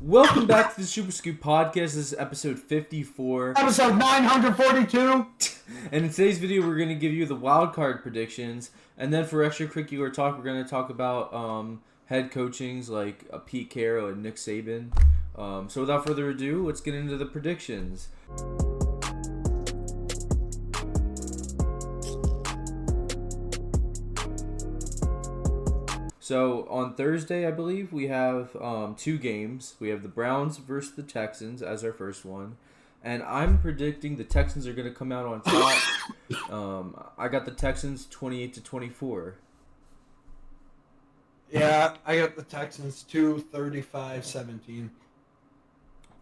Welcome back to the Super Scoop Podcast. This is episode 54. Episode 942. And in today's video, we're going to give you the wildcard predictions. And then for extracurricular talk, we're going to talk about head coachings like Pete Carroll and Nick Saban. So without further ado, let's get into the predictions. So on Thursday, I believe, we have two games. We have the Browns versus the Texans as our first one. And I'm predicting the Texans are going to come out on top. I got the Texans 28-24. Yeah, I got the Texans 35-17.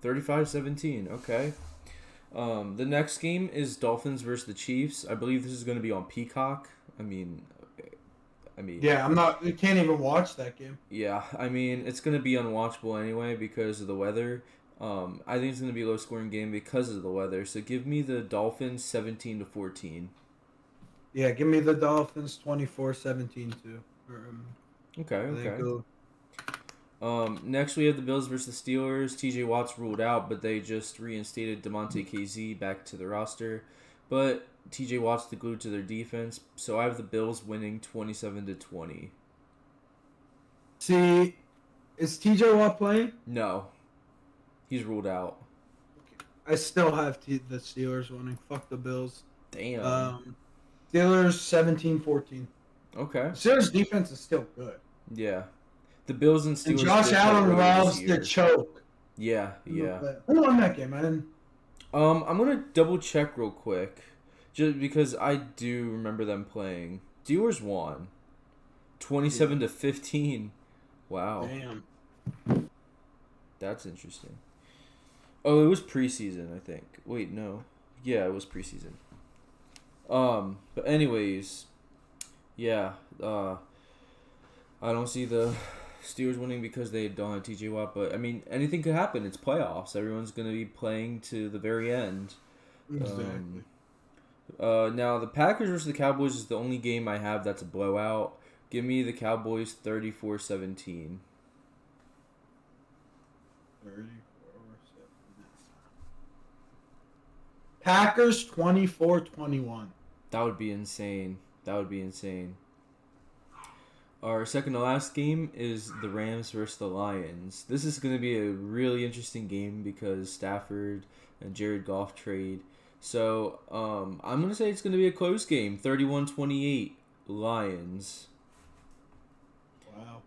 35-17, okay. The next game is Dolphins versus the Chiefs. I believe this is going to be on Peacock. I mean, yeah, I can't even watch that game. yeah, I mean, it's going to be unwatchable anyway because of the weather. I think it's going to be a low-scoring game because of the weather. So give me the Dolphins 17-14. Yeah, give me the Dolphins 24-17 too. Okay. Next we have the Bills versus the Steelers. TJ Watt's ruled out, but they just reinstated DeMonte KZ back to the roster. But TJ Watt's the glue to their defense, so I have the Bills winning 27-20. See, is TJ Watt playing? No, he's ruled out. I still have the Steelers winning. Fuck the Bills. Damn. Steelers 17-14. Okay. Steelers defense is still good. Yeah. The Bills and Steelers. And Josh Allen loves to choke. Yeah. Who won that game, man? I'm gonna double check real quick, just because I do remember them playing. Steelers won, 27-15. Wow. Damn. That's interesting. Oh, it was preseason, I think. Wait, no. Yeah, it was preseason. But anyways, yeah. I don't see the Steelers winning because they don't have TJ Watt, but I mean, anything could happen. It's playoffs. Everyone's going to be playing to the very end. Exactly. Now, the Packers versus the Cowboys is the only game I have that's a blowout. Give me the Cowboys 34-17. 34-17. Packers 24-21. That would be insane. Our second to last game is the Rams versus the Lions. This is going to be a really interesting game because Stafford and Jared Goff trade. So I'm going to say it's going to be a close game, 31-28 Lions. Wow.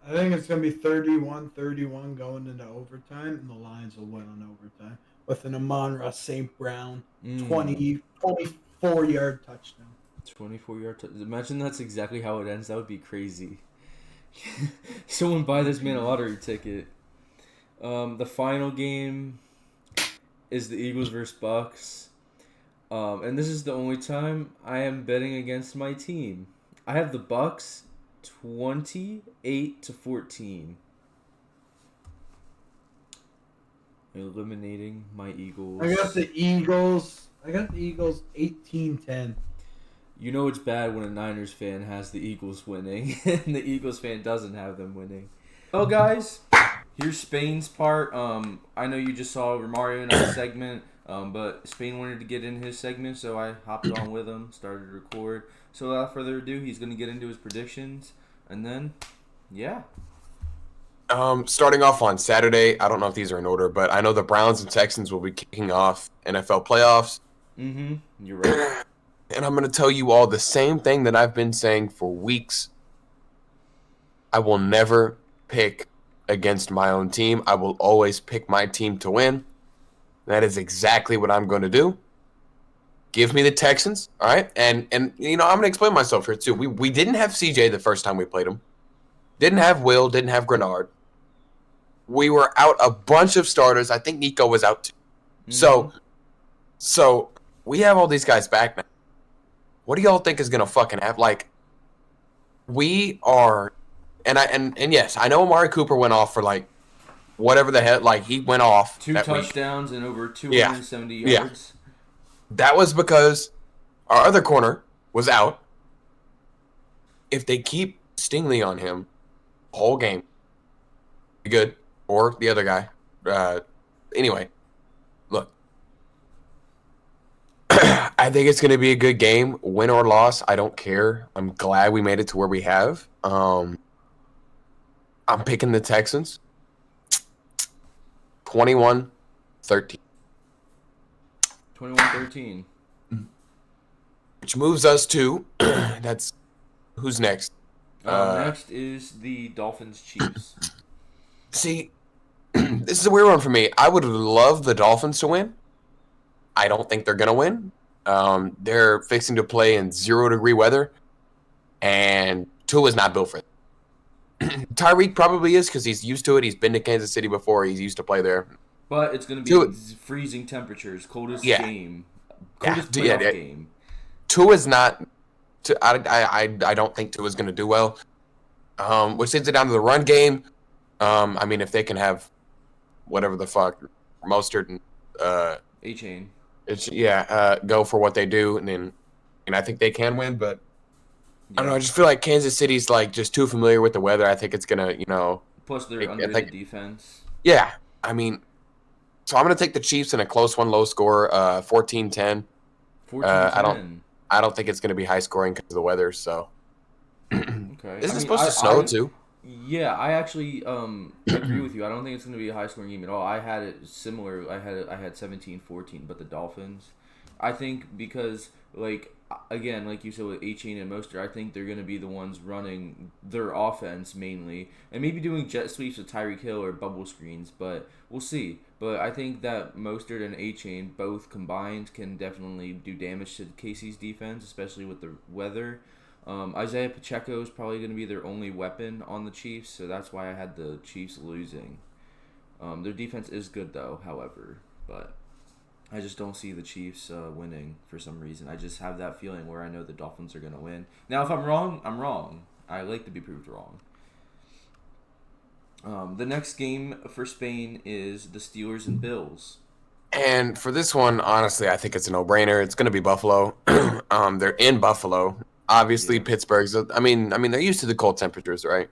I think it's going to be 31-31 going into overtime, and the Lions will win on overtime with an Amon-Ra St. Brown 24-yard touchdown. 24-yard Imagine that's exactly how it ends. That would be crazy. Someone buy this man a lottery ticket. The final game is the Eagles versus Bucks. And this is the only time I am betting against my team. I have the Bucks 28-14. Eliminating my Eagles. I got the Eagles 18-10. You know it's bad when a Niners fan has the Eagles winning and the Eagles fan doesn't have them winning. Well, guys, here's Spain's part. I know you just saw Romario in our segment, but Spain wanted to get in his segment, so I hopped on with him, started to record. So without further ado, he's going to get into his predictions, and then, yeah. Starting off on Saturday, I don't know if these are in order, but I know the Browns and Texans will be kicking off NFL playoffs. Mm-hmm. You're right. And I'm going to tell you all the same thing that I've been saying for weeks. I will never pick against my own team. I will always pick my team to win. That is exactly what I'm going to do. Give me the Texans, all right? And you know, I'm going to explain myself here too. We didn't have CJ the first time we played him. Didn't have Will, didn't have Grenard. We were out a bunch of starters. I think Nico was out too. Mm-hmm. So we have all these guys back now. What do y'all think is gonna fucking happen? Like, we are, and yes, I know Amari Cooper went off for like whatever the hell. Like, he went off 2 touchdowns and over 270 yards. That was because our other corner was out. If they keep Stingley on him whole game, good, or the other guy. Anyway, look. I think it's going to be a good game. Win or loss, I don't care. I'm glad we made it to where we have. I'm picking the Texans. 21-13. 21-13. Which moves us to that's who's next? Next is the Dolphins Chiefs. See, this is a weird one for me. I would love the Dolphins to win. I don't think they're gonna win. They're fixing to play in 0-degree weather, and Tua's not built for it. Tyreek probably is because he's used to it. He's been to Kansas City before. He's used to play there. But it's going to be freezing temperatures, coldest game, coldest playoff game. Tua's not. I don't think Tua's going to do well. Which sends it down to the run game. I mean, if they can have whatever the fuck, Mostert and A-Chain. Go for what they do, and I think they can win, but I don't know. I just feel like Kansas City's like just too familiar with the weather. I think it's gonna, Plus, they're under the defense. Yeah, I mean, so I'm gonna take the Chiefs in a close one, low score, 14-10. 14-10. I don't think it's gonna be high scoring because of the weather. So, okay. Isn't it supposed to snow too? Yeah, I actually agree with you. I don't think it's going to be a high-scoring game at all. I had it similar. I had 17-14, but the Dolphins. I think because, again, like you said with A-Chain and Mostert, I think they're going to be the ones running their offense mainly, and maybe doing jet sweeps with Tyreek Hill or bubble screens, but we'll see. But I think that Mostert and A-Chain, both combined, can definitely do damage to KC's defense, especially with the weather. Isaiah Pacheco is probably going to be their only weapon on the Chiefs, so that's why I had the Chiefs losing. Their defense is good, though, however, but I just don't see the Chiefs winning for some reason. I just have that feeling where I know the Dolphins are going to win. Now, if I'm wrong, I'm wrong. I like to be proved wrong. The next game for Spain is the Steelers and Bills. And for this one, honestly, I think it's a no-brainer. It's going to be Buffalo. They're in Buffalo. Obviously, yeah. Pittsburgh's. I mean, they're used to the cold temperatures, right?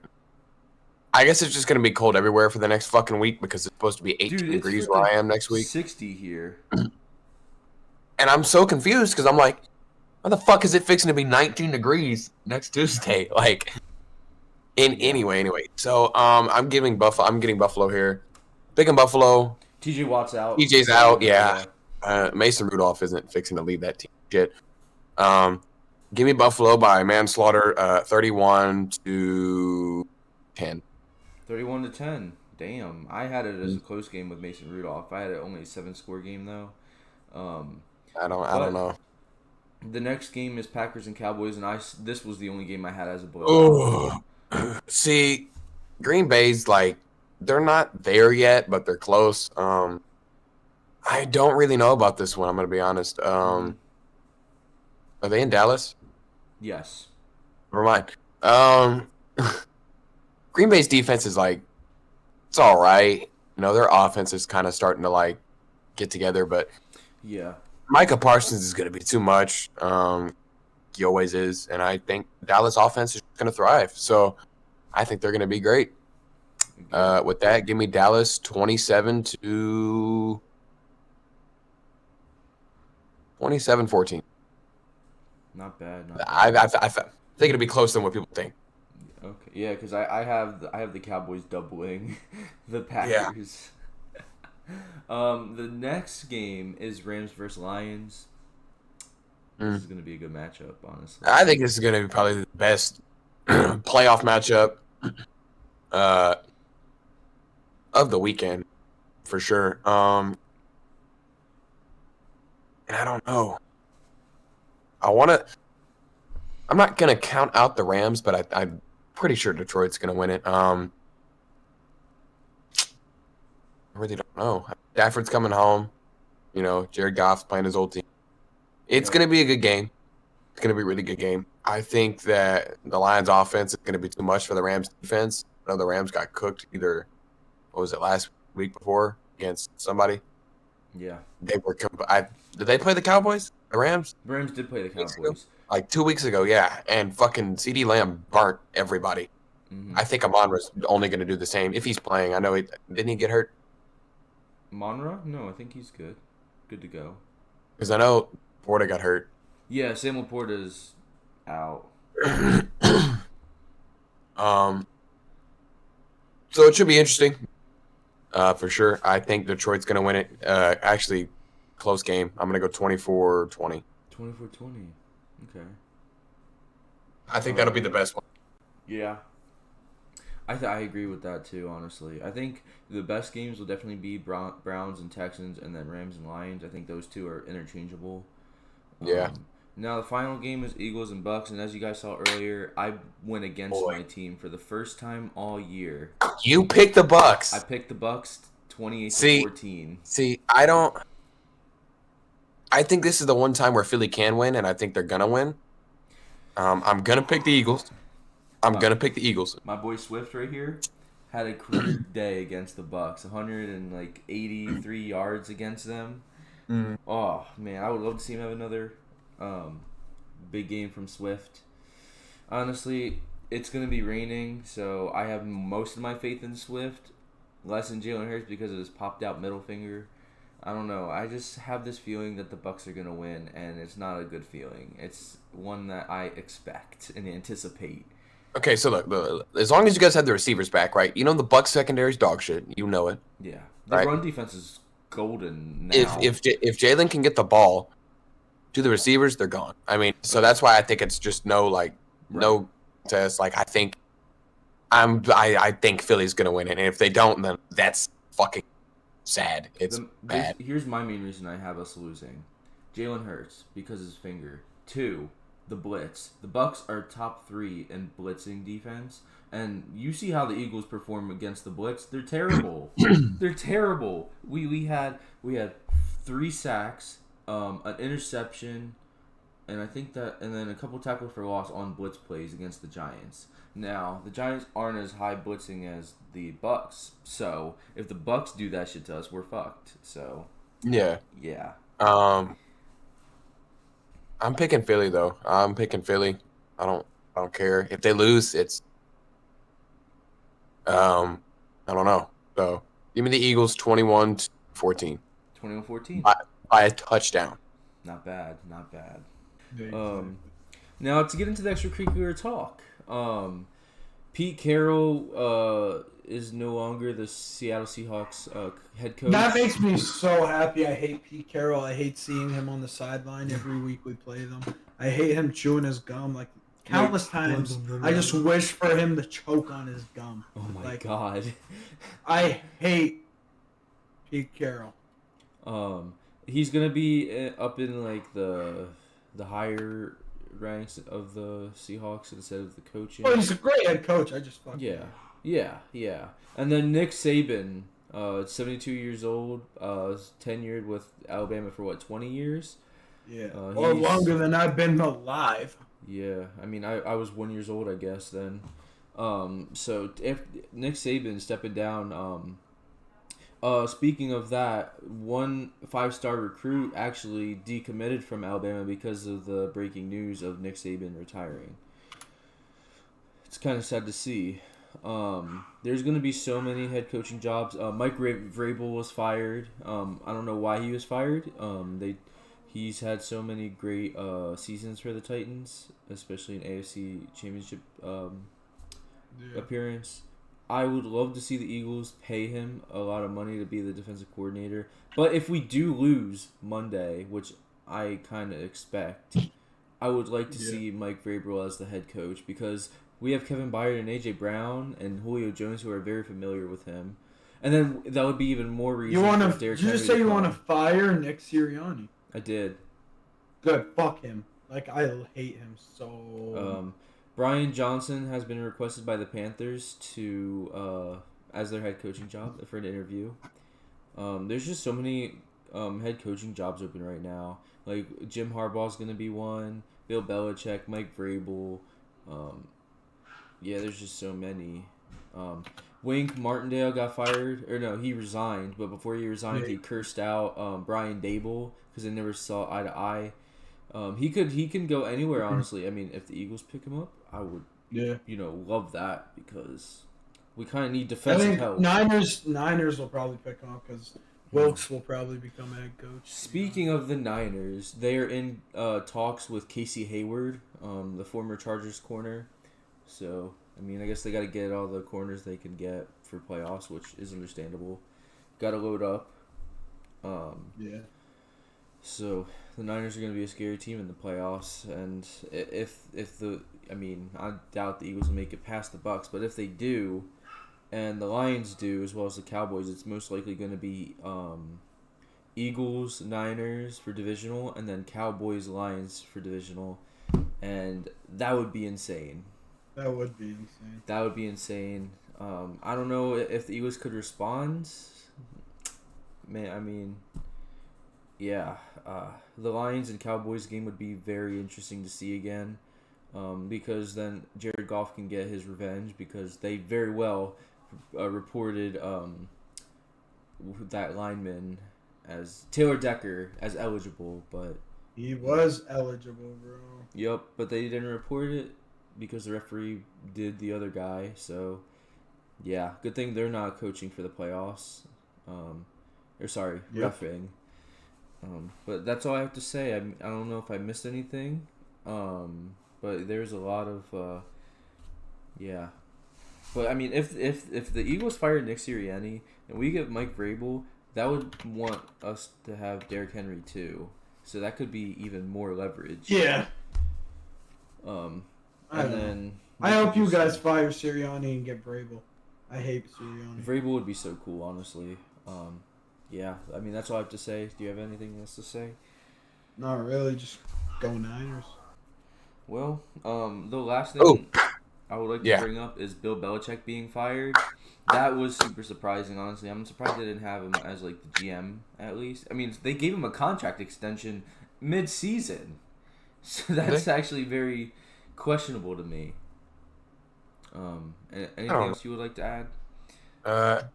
I guess it's just going to be cold everywhere for the next fucking week because it's supposed to be 18 degrees where I am next week. 60 here. And I'm so confused because I'm like, why the fuck is it fixing to be 19 degrees next Tuesday? Anyway. So I'm getting Buffalo here. Picking Buffalo. TJ Watt's out. TJ's out, yeah. Mason Rudolph isn't fixing to lead that team shit. Give me Buffalo by manslaughter, 31-10. 31-10. Damn. I had it as a close game with Mason Rudolph. I had it only a 7-score game though. I don't know. The next game is Packers and Cowboys, and this was the only game I had as a blowout. See, Green Bay's they're not there yet, but they're close. I don't really know about this one. I'm gonna be honest. Are they in Dallas? Yes. Never mind. Green Bay's defense is it's all right. Their offense is kind of starting to get together, but yeah, Micah Parsons is going to be too much. He always is, and I think Dallas offense is going to thrive. So I think they're going to be great. With that, give me Dallas 27-14. Not bad. I think it'll be closer than what people think. Okay, yeah, because I have the Cowboys doubling the Packers. Yeah. The next game is Rams versus Lions. This is going to be a good matchup, honestly. I think this is going to be probably the best playoff matchup of the weekend, for sure. And I don't know. I'm not going to count out the Rams, but I'm pretty sure Detroit's going to win it. I really don't know. Stafford's coming home. Jared Goff's playing his old team. It's going to be a good game. It's going to be a really good game. I think that the Lions offense is going to be too much for the Rams defense. I know the Rams got cooked either, last week before against somebody? Yeah. They were. Did they play the Cowboys? The Rams? The Rams did play the Cowboys. 2 weeks ago, yeah. And fucking CeeDee Lamb burnt everybody. Mm-hmm. I think Amon-Ra's only going to do the same if he's playing. I know didn't he get hurt? Monra? No, I think he's good. Good to go. Because I know Porter got hurt. Yeah, Sam Laporta's out. So it should be interesting. For sure. I think Detroit's going to win it. Actually, close game. I'm going to go 24-20. 24-20. Okay. I think that'll be the best one. Yeah. I agree with that too, honestly. I think the best games will definitely be Browns and Texans and then Rams and Lions. I think those two are interchangeable. Yeah. Now the final game is Eagles and Bucks, and as you guys saw earlier, I went against my team for the first time all year. You picked the Bucks. I picked the Bucks 28-14. See, I think this is the one time where Philly can win, and I think they're gonna win. I'm gonna pick the Eagles. My boy Swift right here had a career day against the Bucks. 183 yards against them. Mm. Oh man, I would love to see him have another big game from Swift. Honestly, it's gonna be raining, so I have most of my faith in Swift, less in Jalen Hurts because of his popped out middle finger. I don't know. I just have this feeling that the Bucks are gonna win, and it's not a good feeling. It's one that I expect and anticipate. Okay, so look, as long as you guys have the receivers back, right? You know the Bucks secondary's dog shit. You know it. Yeah, the right? run defense is golden now. If Jalen can get the ball to the receivers, they're gone. I mean, so that's why I think it's just no test. Like I think Philly's gonna win it, and if they don't, then that's fucking sad. It's bad. Here's my main reason I have us losing: Jalen Hurts because of his finger. 2, the blitz. The Bucks are top 3 in blitzing defense, and you see how the Eagles perform against the blitz. They're terrible. They're terrible. We had 3 sacks, an interception, and then a couple tackles for loss on blitz plays against the Giants. Now the Giants aren't as high blitzing as the Bucks, so if the Bucks do that shit to us, we're fucked. So yeah. I'm picking Philly though. I don't care if they lose. It's I don't know. So give me the Eagles 21-14. 21-14. By a touchdown. Not bad. Yeah, Now to get into the extracurricular talk, Pete Carroll is no longer the Seattle Seahawks head coach. That makes me so happy. I hate Pete Carroll. I hate seeing him on the sideline every week we play them. I hate him chewing his gum like countless times. I just wish for him to choke on his gum. Oh my god. I hate Pete Carroll. He's gonna be up in like the higher ranks of the Seahawks instead of the coaching. Oh, he's a great head coach. I just fucking yeah. And then Nick Saban, 72 years old, tenured with Alabama for 20 years? Yeah, or longer than I've been alive. Yeah, I mean, I was 1 year old, I guess, then. So if Nick Saban stepping down, speaking of that, one 5-star recruit actually decommitted from Alabama because of the breaking news of Nick Saban retiring. It's kind of sad to see. There's going to be so many head coaching jobs. Mike Vrabel was fired. I don't know why he was fired. He's had so many great seasons for the Titans, especially in AFC Championship appearance. I would love to see the Eagles pay him a lot of money to be the defensive coordinator. But if we do lose Monday, which I kind of expect, I would like to see Mike Vrabel as the head coach because we have Kevin Byard and A.J. Brown and Julio Jones who are very familiar with him. And then that would be even more reason for Derrick Henry. Did you just say you want to fire Nick Sirianni? I did. Good. Fuck him. Like, I hate him so... Brian Johnson has been requested by the Panthers to as their head coaching job for an interview. There's just so many head coaching jobs open right now. Like Jim Harbaugh's gonna be one. Bill Belichick, Mike Vrabel. There's just so many. Wink Martindale got fired, or no, he resigned. But before he resigned, he cursed out Brian Dable because they never saw eye to eye. He can go anywhere, honestly. I mean, if the Eagles pick him up, I would Yeah. love that because we kind of need I defensive think help. Niners will probably pick him up because Wilkes will probably become head coach. Speaking of the Niners, they are in talks with Casey Hayward, the former Chargers corner. So, I mean, I guess they got to get all the corners they can get for playoffs, which is understandable. Got to load up. Yeah. So the Niners are going to be a scary team in the playoffs, and I doubt the Eagles will make it past the Bucs, but if they do, and the Lions do, as well as the Cowboys, it's most likely going to be Eagles, Niners for divisional, and then Cowboys, Lions for divisional, and that would be insane. That would be insane. That would be insane. I don't know if the Eagles could respond. Man, I mean, yeah, the Lions and Cowboys game would be very interesting to see again, because then Jared Goff can get his revenge because they very well reported that lineman as Taylor Decker as eligible, but he was eligible, bro. Yep, but they didn't report it because the referee did the other guy. So, yeah, good thing they're not coaching for the playoffs. Reffing. But that's all I have to say. I don't know if I missed anything, but there's a lot of, yeah. But I mean, if the Eagles fire Nick Sirianni and we get Mike Vrabel, that would want us to have Derrick Henry too. So that could be even more leverage. Yeah. I hope you guys fire Sirianni and get Vrabel. I hate Sirianni. Vrabel would be so cool, honestly. Yeah, I mean, that's all I have to say. Do you have anything else to say? Not really, just go Niners. Well, the last thing I would like to Yeah. bring up is Bill Belichick being fired. That was super surprising, honestly. I'm surprised they didn't have him as, like, the GM, at least. I mean, they gave him a contract extension mid-season. So that's actually very questionable to me. Anything else you would like to add?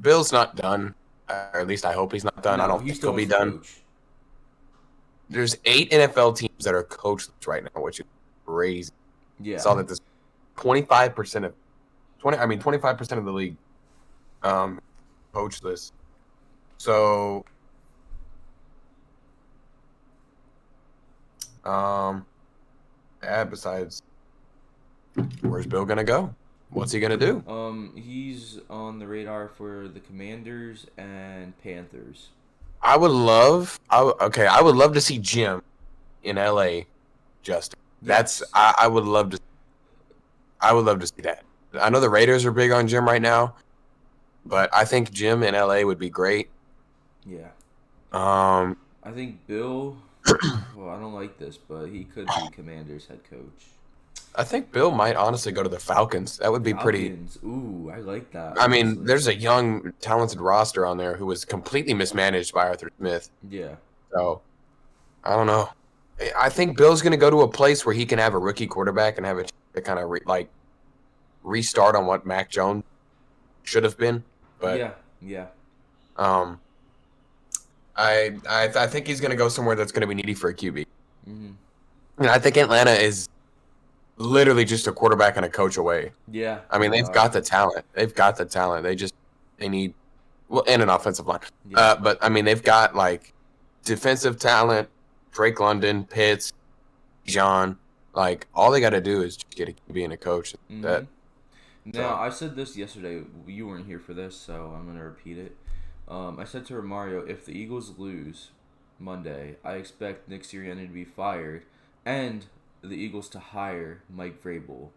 Bill's not done. Or at least I hope he's not done. No, I don't he think still he'll be wants to done. coach. There's 8 NFL teams that are coachless right now, which is crazy. Yeah. I saw that this 25% of the league coachless. So besides, where's Bill gonna go? What's he gonna do? He's on the radar for the Commanders and Panthers. I would love to see Jim in LA, Justin. Yes. I would love to see that. I know the Raiders are big on Jim right now, but I think Jim in LA would be great. Yeah. I think Bill, well, I don't like this, but he could be Commanders head coach. I think Bill might honestly go to the Falcons. That would be Falcons. Ooh, I like that. I mean, there's a young, talented roster on there who was completely mismanaged by Arthur Smith. Yeah. So, I don't know. I think Bill's going to go to a place where he can have a rookie quarterback and have a kind of restart on what Mac Jones should have been. But yeah. I think he's going to go somewhere that's going to be needy for a QB. Mm-hmm. And I think Atlanta is literally just a quarterback and a coach away. Yeah. I mean, they've got the talent. They need and an offensive line. Yeah. But I mean, they've got like defensive talent. Drake London, Pitts, John. Like all they got to do is just get a QB and a coach. Mm-hmm. I said this yesterday. You weren't here for this, so I'm gonna repeat it. I said to Romario, if the Eagles lose Monday, I expect Nick Sirianni to be fired and the Eagles to hire Mike Vrabel,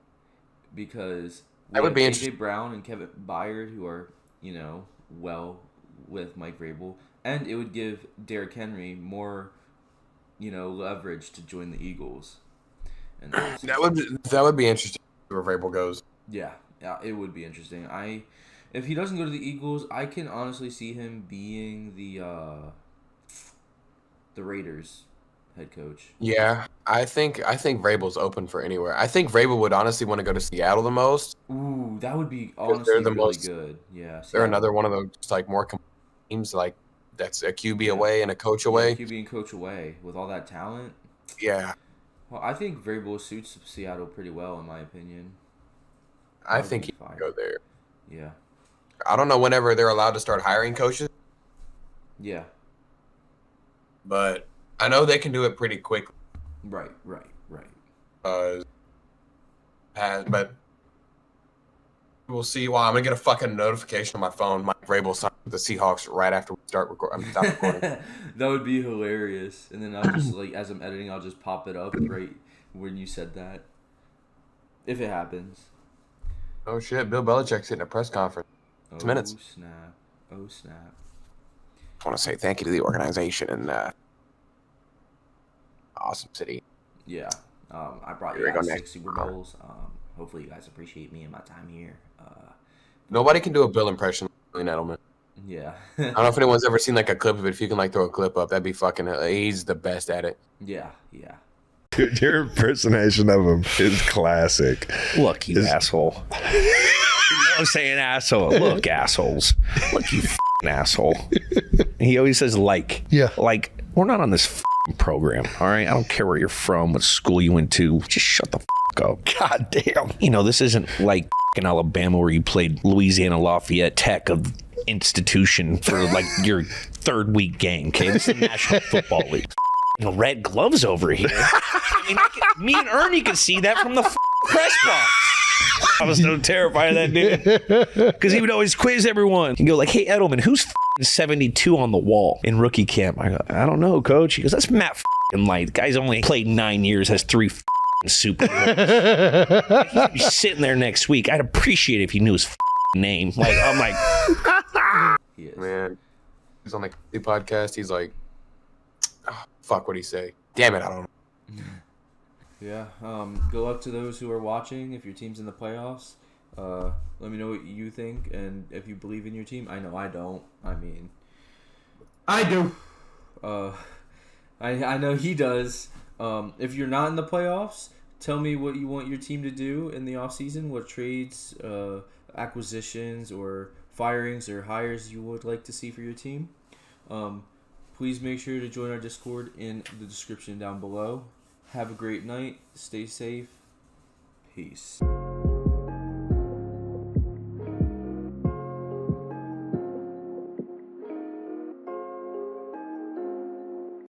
because that would be AJ interesting. Brown and Kevin Byard, who are well with Mike Vrabel, and it would give Derrick Henry more leverage to join the Eagles. And that would be interesting where Vrabel goes. Yeah, it would be interesting. If he doesn't go to the Eagles, I can honestly see him being the Raiders head coach. Yeah, I think Vrabel's open for anywhere. I think Vrabel would honestly want to go to Seattle the most. Ooh, that would be honestly really good. Yeah, they're another one of those more teams that's a QB away and a coach away. QB and coach away with all that talent. Yeah, Well, I think Vrabel suits Seattle pretty well, in my opinion. I think he can go there. Yeah. I don't know whenever they're allowed to start hiring coaches. Yeah. But I know they can do it pretty quickly. Right. But we'll see. Well, I'm gonna get a fucking notification on my phone. Mike Vrabel signed with the Seahawks right after we stop recording. That would be hilarious. And then I'll just as I'm editing, I'll just pop it up right when you said that. If it happens. Oh shit! Bill Belichick's hitting a press conference. 6 minutes. Oh snap! I want to say thank you to the organization in awesome city. Yeah. I brought you guys 6 Super Bowls. Hopefully you guys appreciate me and my time here. Nobody can do a Bill impression like Edelman. Yeah. I don't know if anyone's ever seen like a clip of it. If you can like throw a clip up, that'd be fucking. He's the best at it. Yeah. Dude, your impersonation of him is classic. Look, you asshole. I'm saying asshole. Look, assholes. Look, you f***ing asshole. He always says like. Yeah. Like, we're not on this f***ing program, all right? I don't care where you're from, what school you went to. Just shut the f*** up. God damn. You know, this isn't like f***ing Alabama where you played Louisiana Lafayette Tech of institution for like your third week game, okay? This is the National Football League. Red gloves over here. I mean, me and Ernie could see that from the press box. I was so terrified of that dude because he would always quiz everyone. He'd go like, "Hey Edelman, who's 72 on the wall in rookie camp?" I go, "I don't know, coach." He goes, "That's Matt Light. The guy's only played 9 years, has 3 Super Bowls. He'd be sitting there next week. I'd appreciate it if he knew his name." Like I'm like, man, he's on the podcast. He's like, oh, fuck, what'd he say? Damn it, I don't know. Yeah. Good luck to those who are watching. If your team's in the playoffs, let me know what you think and if you believe in your team. I know I don't. I mean, I do. I know he does. If you're not in the playoffs, tell me what you want your team to do in the offseason, what trades, acquisitions, or firings or hires you would like to see for your team. Please make sure to join our Discord in the description down below. Have a great night. Stay safe. Peace.